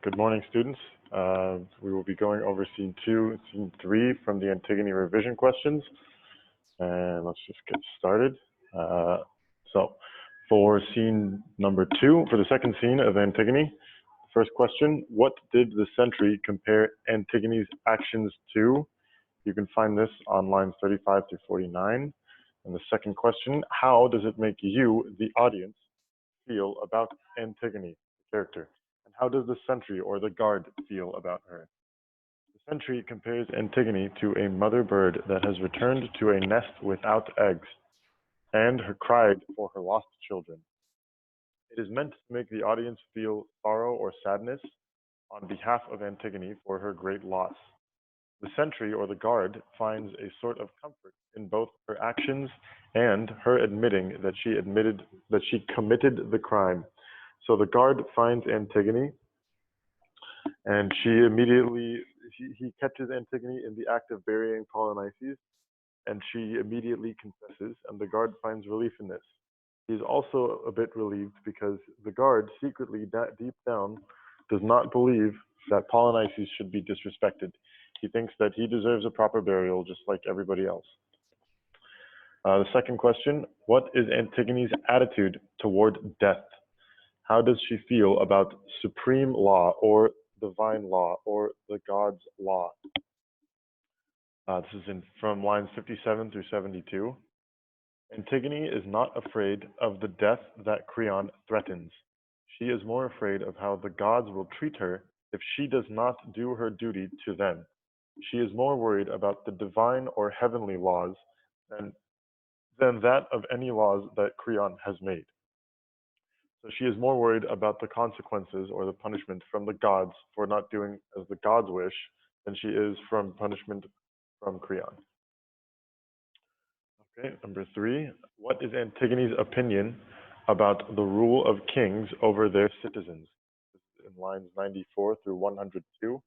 Good morning, students. We will be going over scene 2 and scene 3 from the Antigone revision questions. And let's just get started. So for scene number 2, for the second scene of Antigone, first question, what did the sentry compare Antigone's actions to? You can find this on lines 35 through 49. And the second question, how does it make you, the audience, feel about Antigone, the character? And how does the sentry or the guard feel about her? The sentry compares Antigone to a mother bird that has returned to a nest without eggs and cried for her lost children. It is meant to make the audience feel sorrow or sadness on behalf of Antigone for her great loss. The sentry or the guard finds a sort of comfort in both her actions and her admitting that she committed the crime. So the guard finds Antigone, and he catches Antigone in the act of burying Polynices, and she immediately confesses, and the guard finds relief in this. He's also a bit relieved because the guard secretly, deep down, does not believe that Polynices should be disrespected. He thinks that he deserves a proper burial just like everybody else. The second question, what is Antigone's attitude toward death? How does she feel about supreme law or divine law or the God's law? This is from lines 57 through 72. Antigone is not afraid of the death that Creon threatens. She is more afraid of how the gods will treat her if she does not do her duty to them. She is more worried about the divine or heavenly laws than that of any laws that Creon has made. So she is more worried about the consequences or the punishment from the gods for not doing as the gods wish than she is from punishment from Creon. Okay, number 3. What is Antigone's opinion about the rule of kings over their citizens? This is in lines 94 through 102.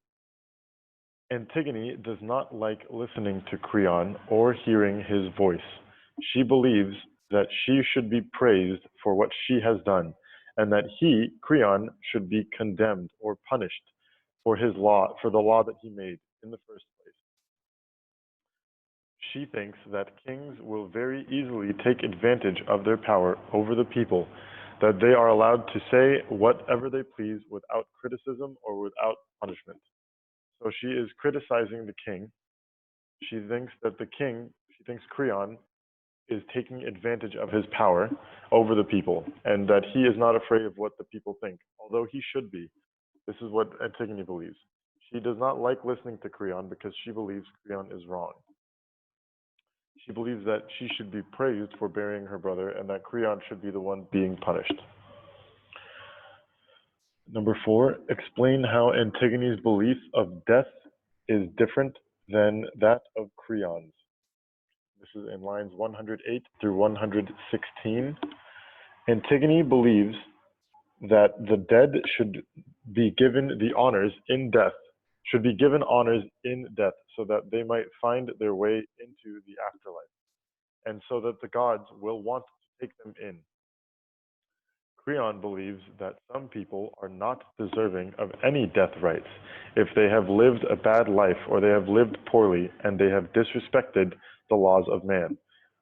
Antigone does not like listening to Creon or hearing his voice. She believes that she should be praised for what she has done, and that he, Creon, should be condemned or punished for the law that he made in the first place. She thinks that kings will very easily take advantage of their power over the people, that they are allowed to say whatever they please without criticism or without punishment. So she is criticizing the king. She thinks Creon is taking advantage of his power over the people, and that he is not afraid of what the people think, although he should be. This is what Antigone believes. She does not like listening to Creon because she believes Creon is wrong. She believes that she should be praised for burying her brother and that Creon should be the one being punished. Number 4, explain how Antigone's belief of death is different than that of Creon's. This is in lines 108 through 116. Antigone believes that the dead should be given honors in death, so that they might find their way into the afterlife, and so that the gods will want to take them in. Creon believes that some people are not deserving of any death rights if they have lived a bad life or they have lived poorly and they have disrespected the laws of man.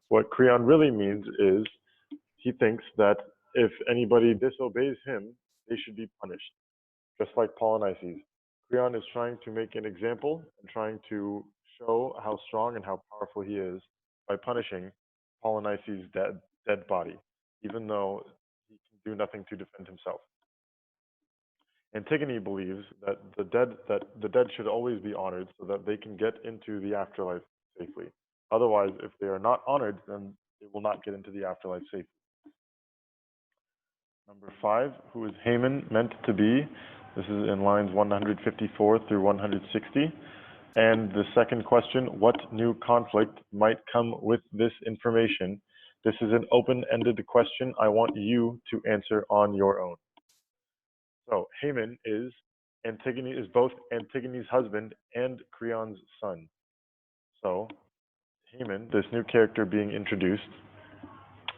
What Creon really means is he thinks that if anybody disobeys him, they should be punished, just like Polynices. Creon is trying to make an example and trying to show how strong and how powerful he is by punishing Polynices' dead body, even though he can do nothing to defend himself. Antigone believes that the dead should always be honored so that they can get into the afterlife safely. Otherwise, if they are not honored, then they will not get into the afterlife safely. Number 5, who is Haman meant to be? This is in lines 154 through 160. And the second question, what new conflict might come with this information? This is an open-ended question. I want you to answer on your own. So Haman is both Antigone's husband and Creon's son. So Haman, this new character being introduced,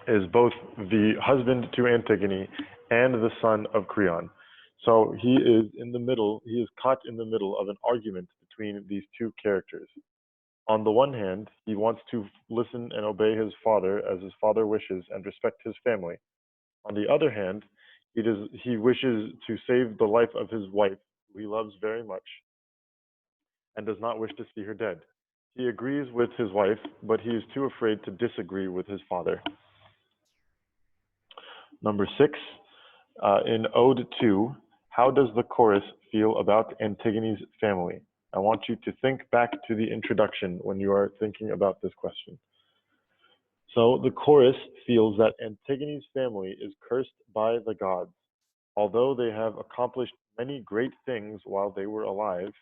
is both the husband to Antigone and the son of Creon. So he is in the middle, he is caught in the middle of an argument between these two characters. On the one hand, he wants to listen and obey his father as his father wishes and respect his family. On the other hand, he wishes to save the life of his wife, who he loves very much, and does not wish to see her dead. He agrees with his wife, but he is too afraid to disagree with his father. Number 6, in Ode 2, how does the chorus feel about Antigone's family? I want you to think back to the introduction when you are thinking about this question. So the chorus feels that Antigone's family is cursed by the gods. Although they have accomplished many great things while they were alive,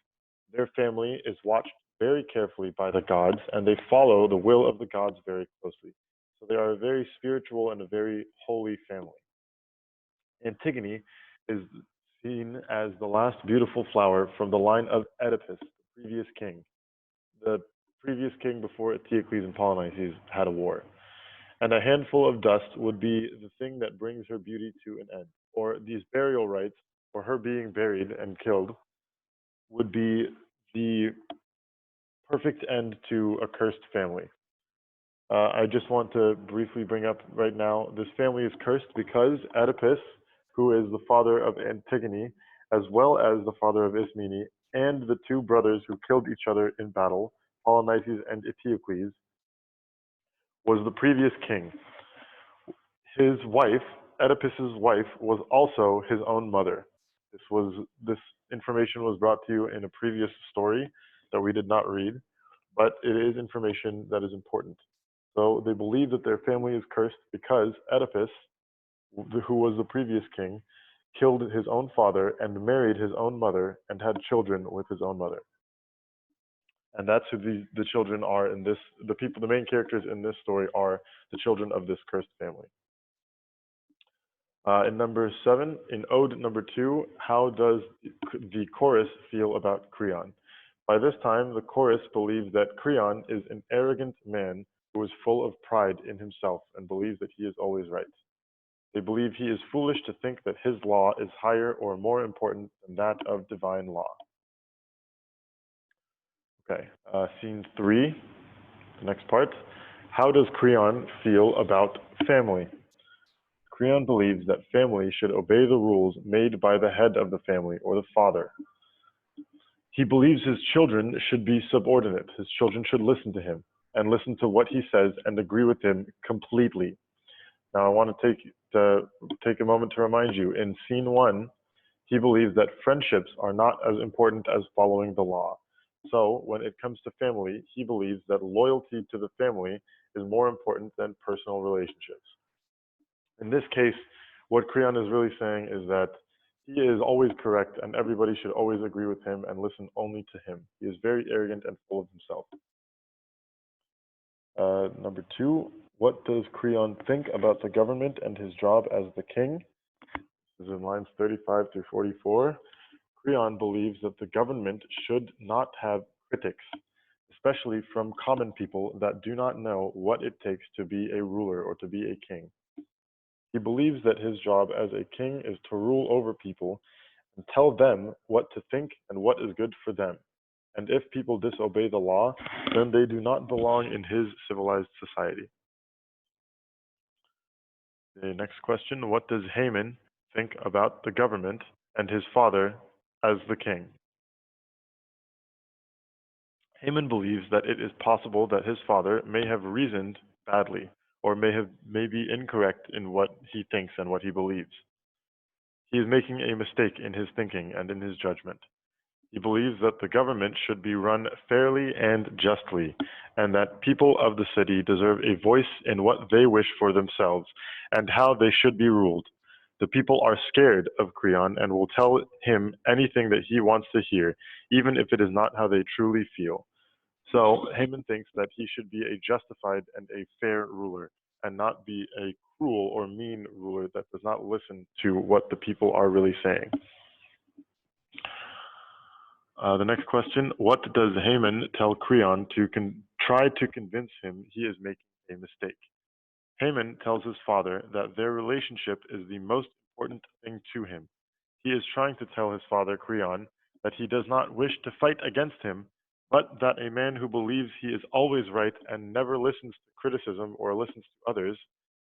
their family is watched very carefully by the gods, and they follow the will of the gods very closely. So they are a very spiritual and a very holy family. Antigone is seen as the last beautiful flower from the line of Oedipus, the previous king. The previous king before Eteocles and Polynices had a war. And a handful of dust would be the thing that brings her beauty to an end. Or these burial rites, or her being buried and killed, would be the perfect end to a cursed family. I just want to briefly bring up right now, this family is cursed because Oedipus, who is the father of Antigone, as well as the father of Ismene, and the two brothers who killed each other in battle, Polynices and Eteocles, was the previous king. His wife, Oedipus's wife, was also his own mother. This information was brought to you in a previous story that we did not read, but it is information that is important. So they believe that their family is cursed because Oedipus, who was the previous king, killed his own father and married his own mother and had children with his own mother. And that's who the children are in this, the main characters in this story are the children of this cursed family. In number 7, in Ode number 2, how does the chorus feel about Creon? By this time, the chorus believes that Creon is an arrogant man who is full of pride in himself and believes that he is always right. They believe he is foolish to think that his law is higher or more important than that of divine law. Okay, scene 3, the next part. How does Creon feel about family? Creon believes that family should obey the rules made by the head of the family, or the father. He believes his children should be subordinate. His children should listen to him and listen to what he says and agree with him completely. Now, I want to take a moment to remind you, in scene 1, he believes that friendships are not as important as following the law. So, when it comes to family, he believes that loyalty to the family is more important than personal relationships. In this case, what Creon is really saying is that he is always correct and everybody should always agree with him and listen only to him. He is very arrogant and full of himself. Number 2, what does Creon think about the government and his job as the king? This is in lines 35 through 44. Creon believes that the government should not have critics, especially from common people that do not know what it takes to be a ruler or to be a king. He believes that his job as a king is to rule over people and tell them what to think and what is good for them. And if people disobey the law, then they do not belong in his civilized society. The next question, what does Haman think about the government and his father as the king? Haman believes that it is possible that his father may have reasoned badly or may be incorrect in what he thinks and what he believes. He is making a mistake in his thinking and in his judgment. He believes that the government should be run fairly and justly, and that people of the city deserve a voice in what they wish for themselves and how they should be ruled. The people are scared of Creon and will tell him anything that he wants to hear, even if it is not how they truly feel. So Haman thinks that he should be a justified and a fair ruler, and not be a cruel or mean ruler that does not listen to what the people are really saying. The next question, what does Haman tell Creon to try to convince him he is making a mistake? Haman tells his father that their relationship is the most important thing to him. He is trying to tell his father, Creon, that he does not wish to fight against him, but that a man who believes he is always right and never listens to criticism or listens to others,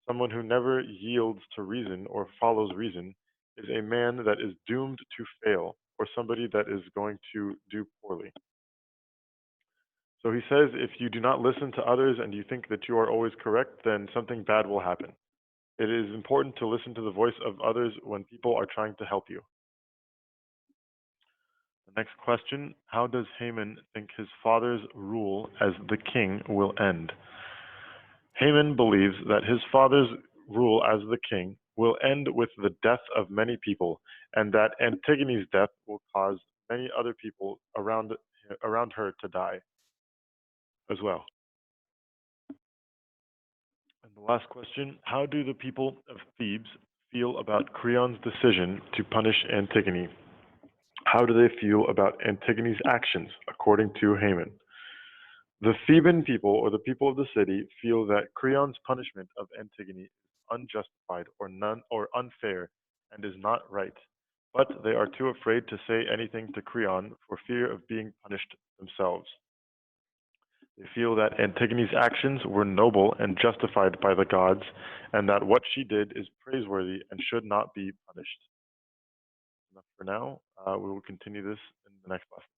someone who never yields to reason or follows reason, is a man that is doomed to fail, or somebody that is going to do poorly. So he says, if you do not listen to others and you think that you are always correct, then something bad will happen. It is important to listen to the voice of others when people are trying to help you. The next question, how does Haman think his father's rule as the king will end? Haman believes that his father's rule as the king will end with the death of many people, and that Antigone's death will cause many other people around her to die as well. And the last question, how do the people of Thebes feel about Creon's decision to punish Antigone? How do they feel about Antigone's actions, according to Haman? The Theban people, or the people of the city, feel that Creon's punishment of Antigone is unjustified or unfair and is not right, but they are too afraid to say anything to Creon for fear of being punished themselves. They feel that Antigone's actions were noble and justified by the gods, and that what she did is praiseworthy and should not be punished. Enough for now. We will continue this in the next lesson.